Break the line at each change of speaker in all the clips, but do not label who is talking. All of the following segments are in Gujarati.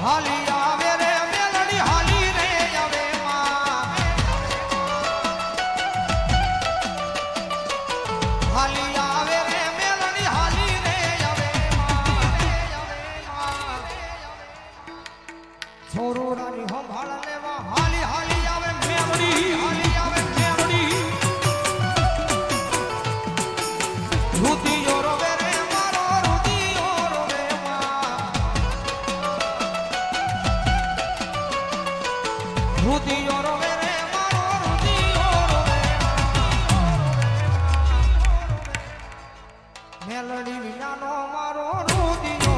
હાલી આવે રે મેલડી હાલી રે આવે માં હાલી આવે રે મેલડી હાલી રે આવે માં છોરોડાની સંભાળ લેવા હાલી હાલી આવે મેલડી હાલી આવે મેલડી રુદિયો રોવે રે મારો રુદિયો રોવે માં રુદિયો રોવે રે મારો રુદિયો રોવે મેલડી વિનાનો મારો રુદિયો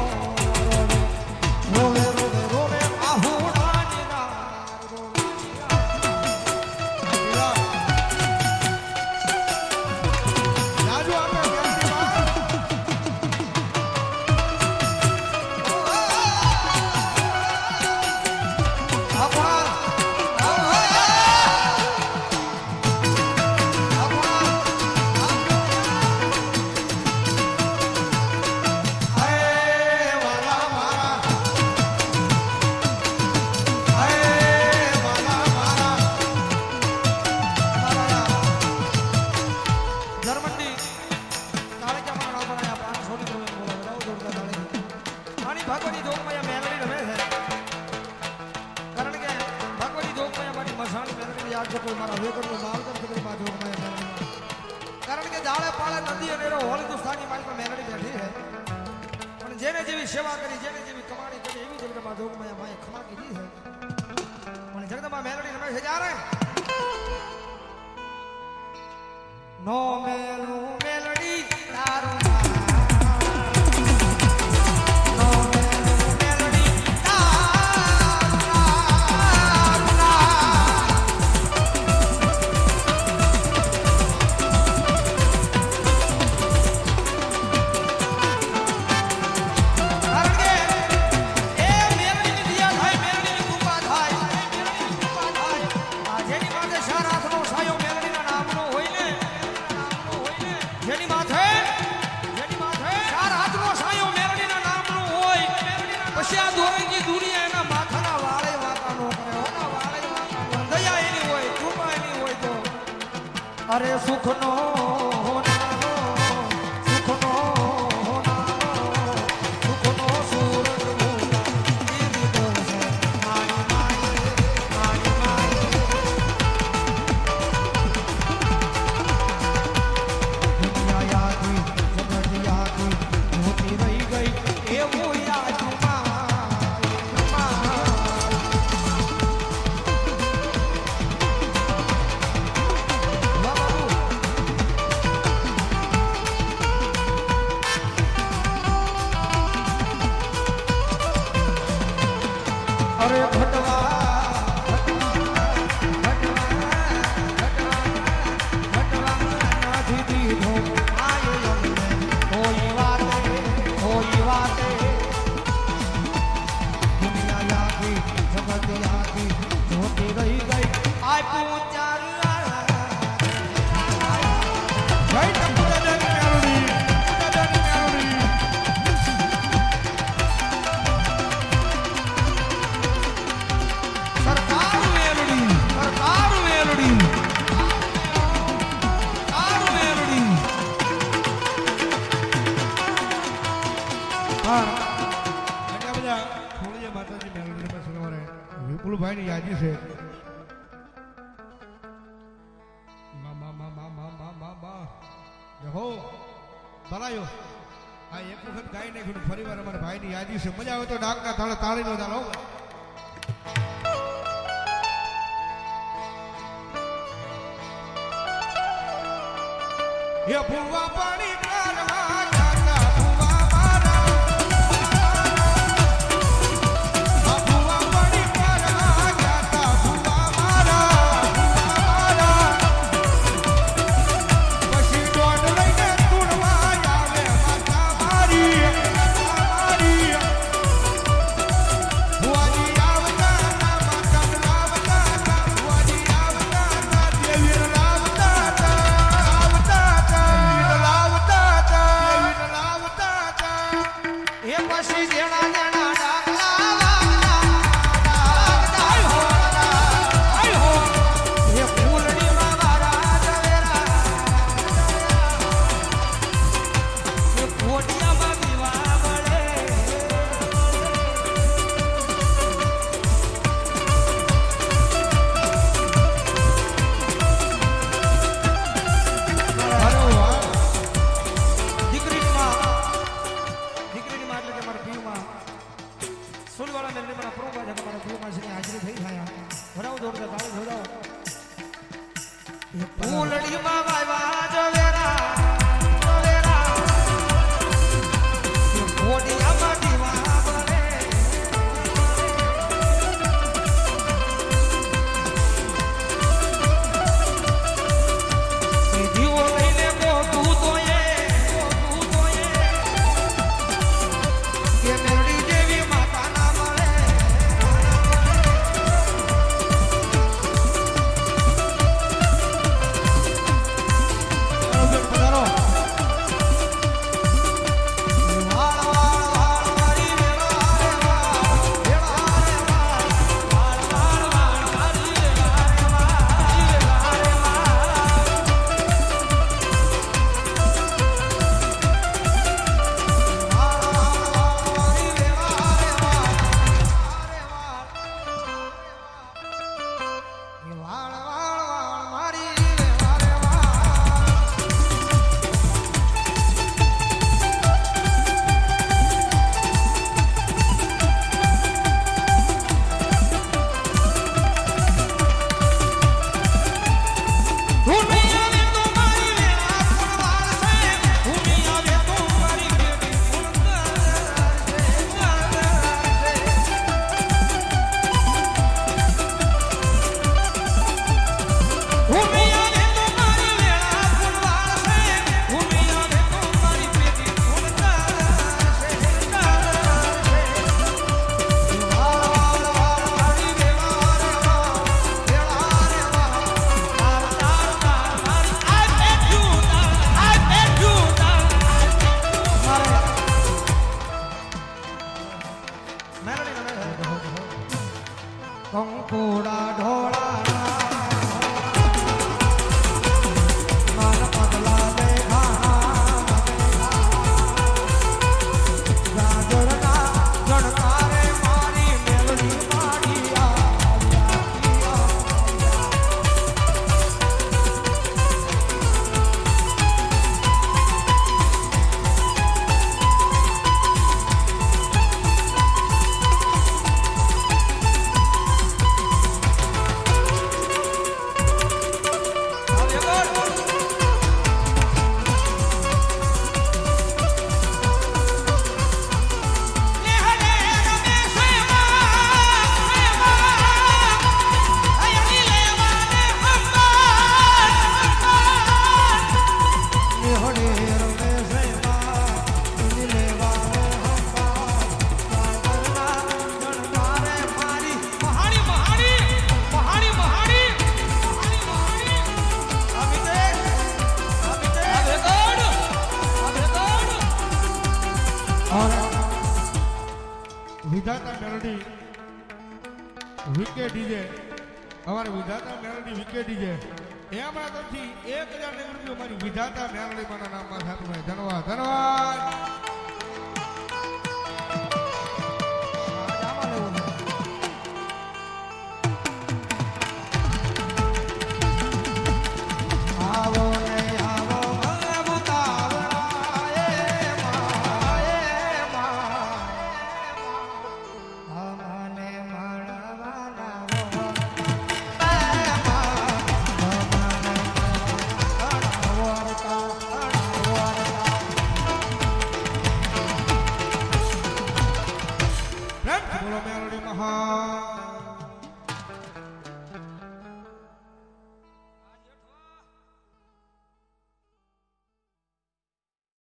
રોવે રોવે રોવે આહુડાની રાત રોવે
રાજુ આપણે ગેરંટી માં
ભગવતી જોગમાં મેલડી રમે છે કારણ કે ભગવતી જોગમાં મારી મસાણી મેલડી યાદ છે કોઈ મારા વેગરનો માલકર કદરમાં જોગમાં મેલડી કારણ કે જાળે પાળે નદી અને એનો હોલ હિન્દુસ્તાની માલમાં મેલડી બેઠી છે પણ જેને જેવી સેવા કરી જેને જેવી કમાણી કરી એવી જગદંબા જોગમાં માએ ખમા કીધી છે પણ જગદંબા મેલડી રમે છે જ્યારે નો મેલું મેલડી તારું અરે સુખનો સુખનો સુખનો સૂરજ એવી દોષ મારી મારી દુનિયા યાદી જગત યાદી હોતી રહી ગઈ એવું યાદમાં અરે ભટવા નથી દીધો આયો અમને કોઈ વાતે દુનિયા યાદી જગત યાદી જોતી રહી ગઈ આપ્યું ચાર
વિપુલભાઈ ની યાદી છે ભલાયો આ એક વખત ગાઈ નાખ્યું ફરી વાર અમારા ભાઈ ની યાદી છે મજા આવે તો ડાકના તાળે તાળી નો ચાલો એ ફૂવા પાણી કારમાં જાતા ફૂવા મારા ફૂવા પાણી કારમાં જાતા ફૂવા મારા પછી દોડ લઈને તુડવા આવે માતા મારી ભુવાજી આવતા ના માતા આવતા ભુવાજી આવતા ના દેવી આવતા વિધાતા મેલડી વિકે ડીજે અમારે વિધાતા મેલડી વિકે ડીજે એમાં તરફથી 1000 રૂપિયા મારી વિધાતા મેલડી માના નામમાં થતું હોય ધન્યવાદ ધન્યવાદ
આમાં લેવું છે. આવો ને આવો ભગવતાવડા એ માં અમને મળવાના હો
બોલો મેલડી મહા